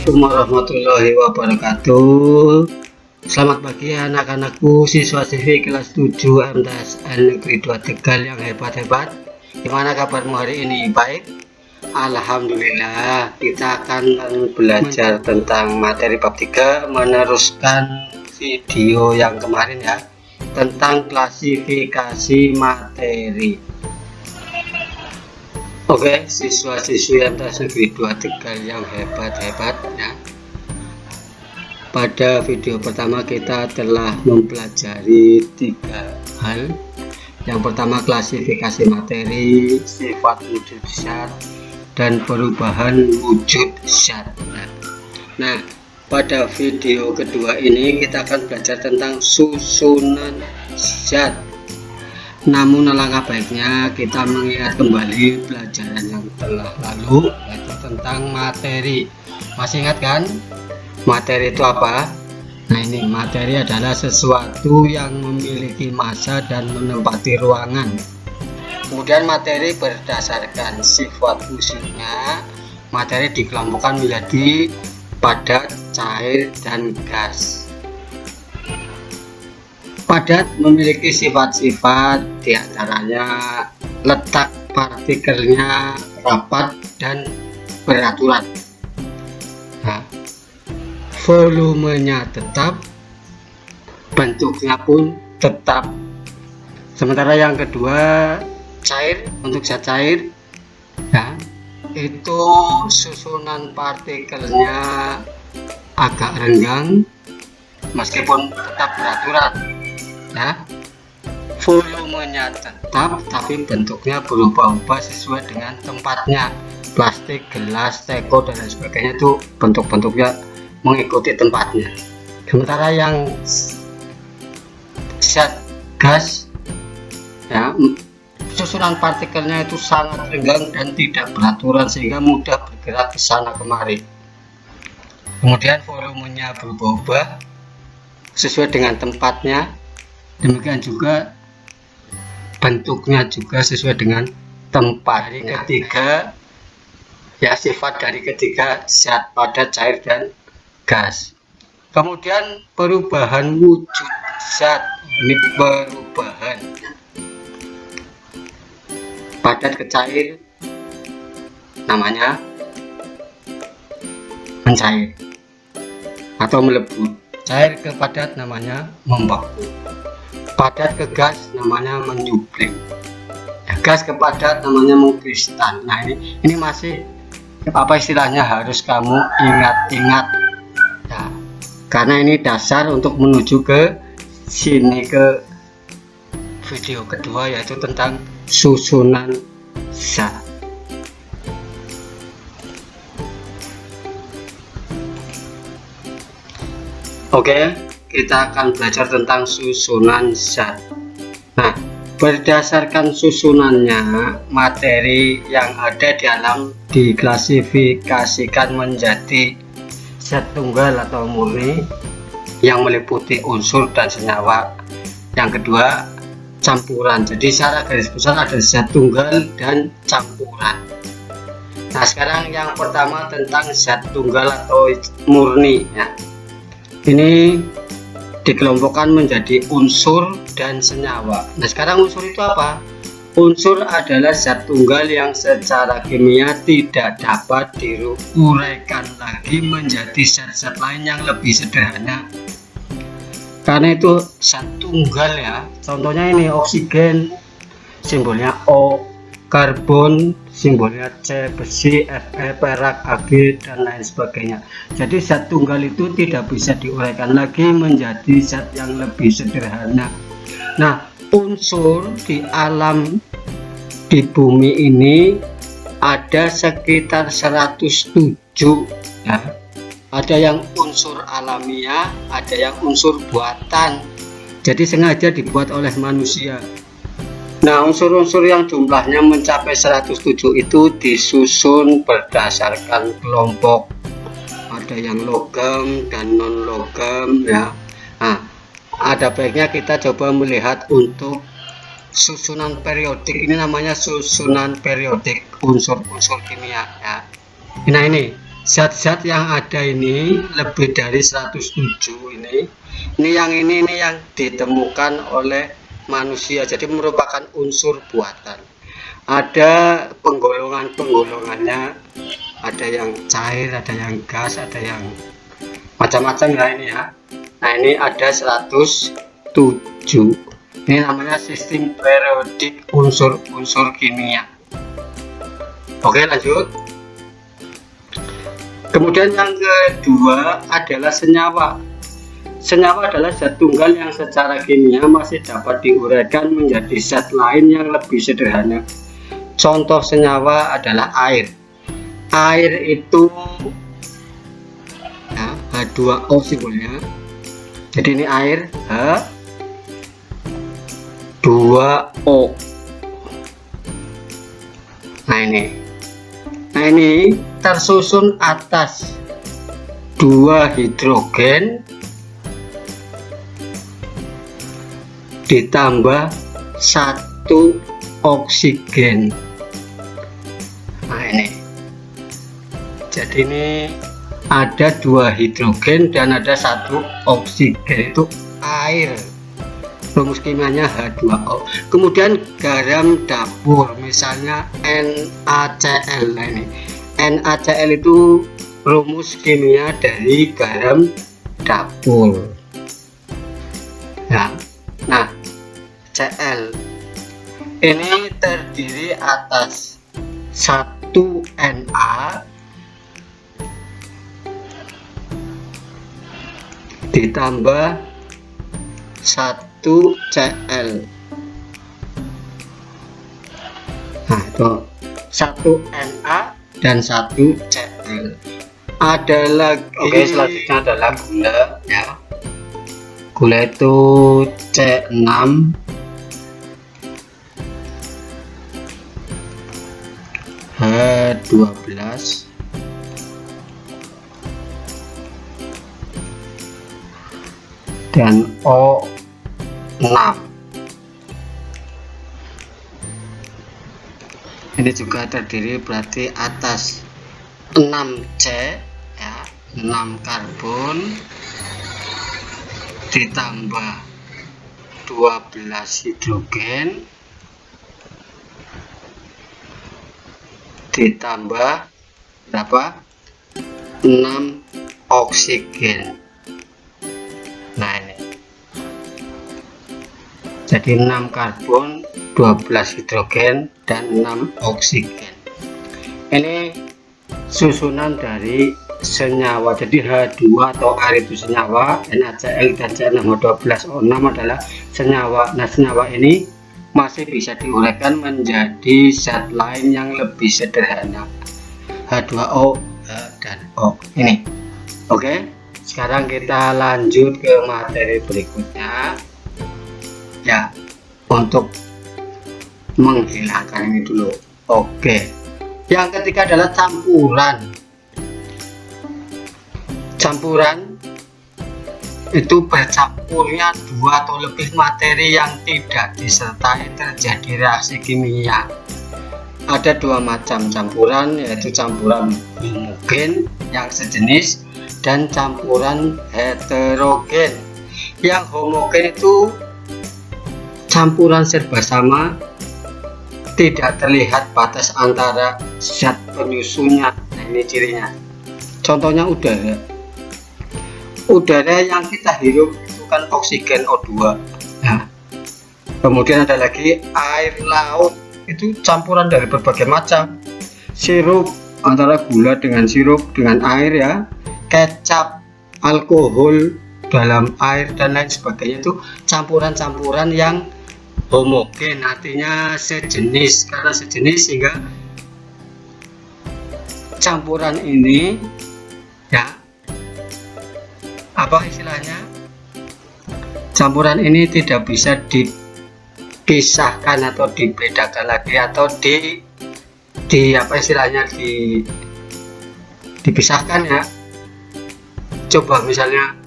Assalamualaikum warahmatullahi wabarakatuh. Selamat pagi anak-anakku, siswa-siswi kelas 7 MTSN Negeri 2 Tegal yang hebat-hebat. Gimana kabarmu hari ini? Baik? Alhamdulillah. Kita akan belajar tentang materi bab 3, meneruskan video yang kemarin ya, tentang klasifikasi materi. Oke, siswa-siswi MTS Negeri 2 Tegal yang hebat-hebat ya. Pada video pertama kita telah mempelajari 3 hal. Yang pertama klasifikasi materi, sifat wujud zat, dan perubahan wujud zat. Nah, pada video kedua ini kita akan belajar tentang susunan zat. Namun alangkah baiknya kita mengingat kembali pelajaran yang telah lalu, yaitu tentang materi. Masih ingat kan? Materi itu apa? Nah, ini materi adalah sesuatu yang memiliki massa dan menempati ruangan. Kemudian materi berdasarkan sifat fisiknya, materi dikelompokkan menjadi padat, cair, dan gas. Padat memiliki sifat-sifat, diantaranya letak partikelnya rapat dan beraturan. Nah, volumenya tetap, bentuknya pun tetap. Sementara yang kedua cair, untuk zat cair ya, itu susunan partikelnya agak renggang meskipun tetap beraturan ya, volumenya tetap tapi bentuknya berubah-ubah sesuai dengan tempatnya. Plastik, gelas, teko, dan lain sebagainya itu bentuk-bentuknya mengikuti tempatnya. Sementara yang zat gas ya, susunan partikelnya itu sangat renggang dan tidak beraturan sehingga mudah bergerak ke sana kemari. Kemudian volumenya berubah-ubah sesuai dengan tempatnya. Demikian juga bentuknya juga sesuai dengan tempat. Dari ketiga ya, sifat dari ketiga zat padat, cair, dan gas. Kemudian perubahan wujud zat, ini perubahan padat ke cair namanya mencair atau melebu. Cair ke padat namanya membeku. Padat ke gas namanya menyublim. Ya, gas ke padat namanya mengkristal. Nah, ini masih apa istilahnya harus kamu ingat-ingat ya, karena ini dasar untuk menuju ke sini, ke video kedua, yaitu tentang susunan zat. Oke, kita akan belajar tentang susunan zat. Nah, berdasarkan susunannya, materi yang ada di dalam diklasifikasikan menjadi zat tunggal atau murni yang meliputi unsur dan senyawa. Yang kedua, campuran. Jadi secara garis besar ada zat tunggal dan campuran. Nah, sekarang yang pertama tentang zat tunggal atau murni ya. Ini dikelompokkan menjadi unsur dan senyawa. Nah, sekarang unsur itu apa? Unsur adalah zat tunggal yang secara kimia tidak dapat diuraikan lagi menjadi zat-zat lain yang lebih sederhana. Karena itu zat tunggal ya. Contohnya ini oksigen, simbolnya O, karbon, simbolnya C, besi, Fe, perak, Ag, dan lain sebagainya. Jadi zat tunggal itu tidak bisa diuraikan lagi menjadi zat yang lebih sederhana. Nah, unsur di alam di bumi ini ada sekitar 107 ya. Ada yang unsur alamiah, ada yang unsur buatan. Jadi sengaja dibuat oleh manusia. Nah, unsur-unsur yang jumlahnya mencapai 107 itu disusun berdasarkan kelompok. Ada yang logam dan non logam ya. Nah, ada baiknya kita coba melihat untuk susunan periodik. Ini namanya susunan periodik unsur-unsur kimia ya. Nah, ini zat-zat yang ada ini lebih dari 107 ini yang ditemukan oleh manusia, jadi merupakan unsur buatan. Ada penggolongannya, ada yang cair, ada yang gas, ada yang macam-macam lah ini ya. Nah ini ada 107, ini namanya sistem periodik unsur-unsur kimia. Oke, lanjut. Kemudian yang kedua adalah senyawa. Senyawa adalah zat tunggal yang secara kimia masih dapat diuraikan menjadi zat lain yang lebih sederhana. Contoh senyawa adalah air. Air itu ya, H2O simbolnya. Jadi ini air H2O. Nah ini tersusun atas 2 hidrogen ditambah 1 oksigen. Nah ini, jadi ini ada 2 hidrogen dan ada 1 oksigen, itu air. Rumus kimianya H2O. Kemudian garam dapur, misalnya NaCl. Nah ini NaCl itu rumus kimia dari garam dapur ya. Nah Cl ini terdiri atas 1 Na ditambah 1 Cl. Nah itu 1 Na dan 1 Cl. Ada lagi. Oke, selanjutnya adalah gula ya. Gula itu C6 H12 dan O6. Ini juga terdiri berarti atas 6C ya, 6 karbon ditambah 12 hidrogen ditambah berapa? 6 oksigen. Nah ini jadi 6 karbon, 12 hidrogen dan 6 oksigen. Ini susunan dari senyawa. Jadi H2 atau air itu senyawa, NaCl dan C6H12O6 adalah senyawa. Nah senyawa ini masih bisa diuraikan menjadi zat lain yang lebih sederhana, H2O dan O ini. Oke, sekarang kita lanjut ke materi berikutnya ya, untuk menghilangkan ini dulu. Oke, yang ketiga adalah campuran itu bercampurnya 2 atau lebih materi yang tidak disertai terjadi reaksi kimia. Ada 2 macam campuran, yaitu campuran homogen yang sejenis dan campuran heterogen. Yang homogen itu campuran serba sama, tidak terlihat batas antara zat penyusunnya. Nah ini cirinya. Contohnya udara yang kita hirup itu kan oksigen O2. Nah, kemudian ada lagi air laut, itu campuran dari berbagai macam. Sirup, antara gula dengan sirup dengan air ya, kecap, alkohol dalam air dan lain sebagainya, itu campuran-campuran yang homogen, artinya sejenis. Karena sejenis sehingga campuran ini ya, apa istilahnya, campuran ini tidak bisa dipisahkan atau dibedakan lagi atau di apa istilahnya, dipisahkan ya. Coba misalnya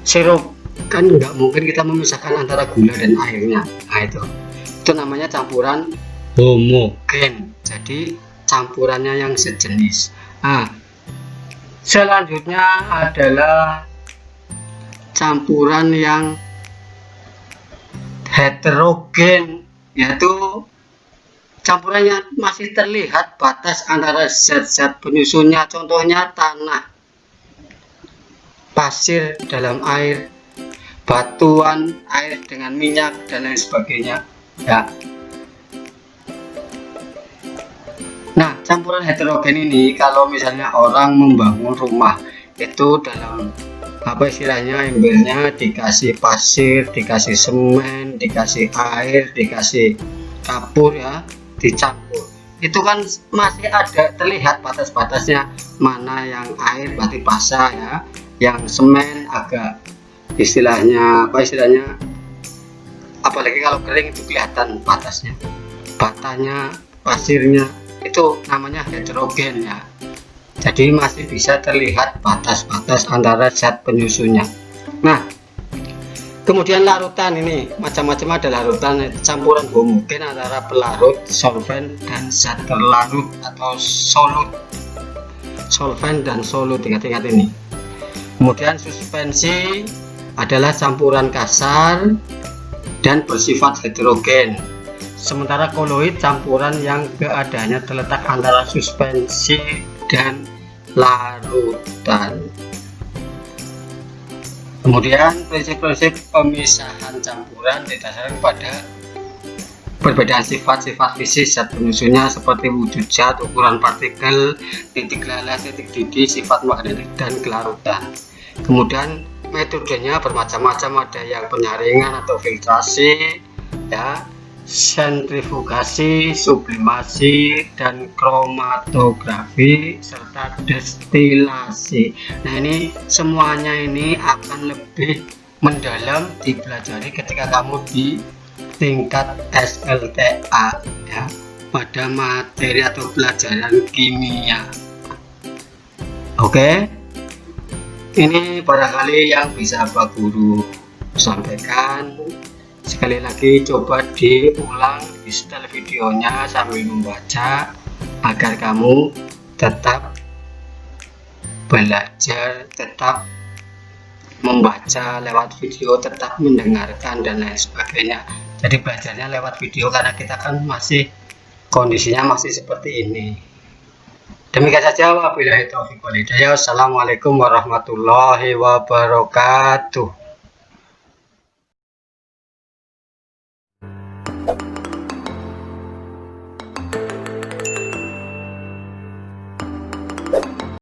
sirup, kan nggak mungkin kita memisahkan antara gula dan airnya. Nah itu namanya campuran homogen, jadi campurannya yang sejenis. Nah, selanjutnya adalah campuran yang heterogen, yaitu campurannya masih terlihat batas antara zat-zat penyusunnya, contohnya tanah, pasir dalam air, batuan, air dengan minyak, dan lain sebagainya ya. Nah, campuran heterogen ini kalau misalnya orang membangun rumah itu dalam apa istilahnya, embernya dikasih pasir, dikasih semen, dikasih air, dikasih kapur ya, dicampur, itu kan masih ada terlihat batas-batasnya, mana yang air berarti basah ya, yang semen agak istilahnya apa istilahnya, apalagi kalau kering itu kelihatan batasnya, batanya, pasirnya, itu namanya heterogen ya. Jadi masih bisa terlihat batas-batas antara zat penyusunnya. Nah, kemudian larutan ini macam-macam, ada larutan campuran homogen antara pelarut, solvent, dan zat terlarut atau solut. Solvent dan solut, ingat-ingat ini. Kemudian suspensi adalah campuran kasar dan bersifat heterogen. Sementara koloid campuran yang keadaannya terletak antara suspensi dan larutan. Kemudian prinsip-prinsip pemisahan campuran didasarkan pada perbedaan sifat-sifat fisik zat penyusunnya seperti wujud zat, ukuran partikel, titik lala, titik didih, sifat magnetik, dan kelarutan. Kemudian metodenya bermacam-macam, ada yang penyaringan atau filtrasi ya, sentrifugasi, sublimasi, dan kromatografi, serta destilasi. Nah, ini semuanya ini akan lebih mendalam dipelajari ketika kamu di tingkat SLTA ya, pada materi atau pelajaran kimia. Oke, ini barangkali yang bisa Pak Guru sampaikan. Sekali lagi coba diulang, di setel videonya sambil membaca agar kamu tetap belajar, tetap membaca lewat video, tetap mendengarkan dan lain sebagainya. Jadi belajarnya lewat video karena kita kan masih kondisinya masih seperti ini. Demikian saja, wabillahi taufiq wal hidayah. Wassalamualaikum warahmatullahi wabarakatuh.